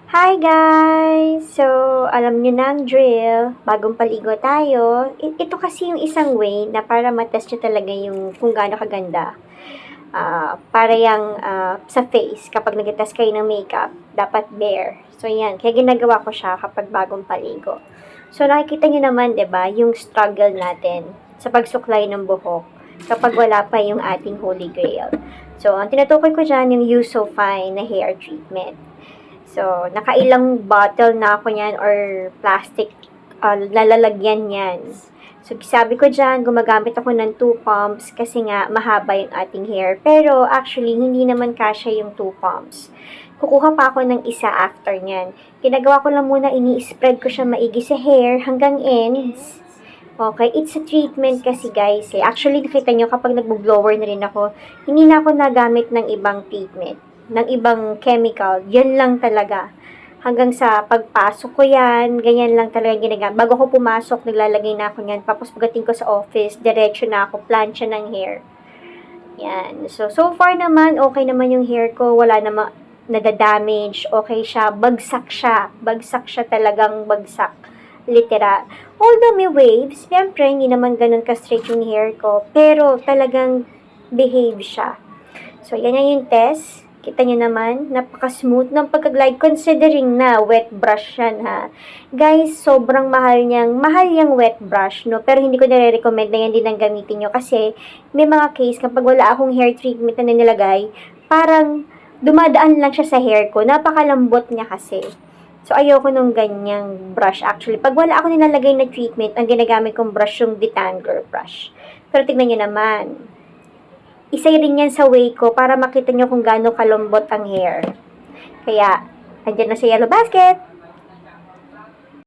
Hi guys! So, alam nyo na ang drill. Bagong paligo tayo. Ito kasi yung isang way na para matest nyo talaga yung kung gaano kaganda. Para yung sa face, kapag nag-test kayo ng makeup, dapat bare. So, yan. Kaya ginagawa ko siya kapag bagong paligo. So, nakikita nyo naman, 'di ba yung struggle natin sa pagsuklay ng buhok kapag wala pa yung ating holy grail. So, ang tinutukoy ko dyan yung Use So Fine na hair treatment. So, nakailang bottle na ako niyan or plastic nalalagyan yan. So, sabi ko dyan, gumagamit ako ng 2 pumps kasi nga mahaba yung ating hair. Pero, actually, hindi naman kasya yung 2 pumps. Kukuha pa ako ng isa after nyan. Ginagawa ko lang muna, ini-spread ko siya maigi sa hair hanggang ends. Okay, it's a treatment kasi guys. Actually, nakita nyo kapag nagbo-blower na rin ako, hindi na ako nagamit ng ibang treatment, ng ibang chemical. Yan lang talaga. Hanggang sa pagpasok ko yan, ganyan lang talaga ginagamit. Bago ko pumasok, naglalagay na ako yan. Tapos pagdating ko sa office, diretso na ako, plancha ng hair. Yan. So far naman, okay naman yung hair ko. Wala naman nadadamage. Okay siya. Bagsak siya. Bagsak siya talagang bagsak. Literal. Although may waves, siyempre, hindi naman ganun ka-straight yung hair ko. Pero talagang behave siya. So, yan yung test. Kita nyo naman, napaka-smooth ng pagka-glide considering na wet brush yan ha. Guys, sobrang mahal yung wet brush, no? Pero hindi ko nire-recommend na yan din ang gamitin nyo kasi may mga case kapag wala akong hair treatment na nilagay, parang dumadaan lang siya sa hair ko. Napakalambot niya kasi. So, ayoko nung ganyang brush actually. Pag wala ako nilalagay na treatment, ang ginagamit kong brush yung detangler brush. Pero tignan nyo naman, isa rin yan sa way ko para makita nyo kung gaano kalambot ang hair. Kaya, andyan na sa yellow basket.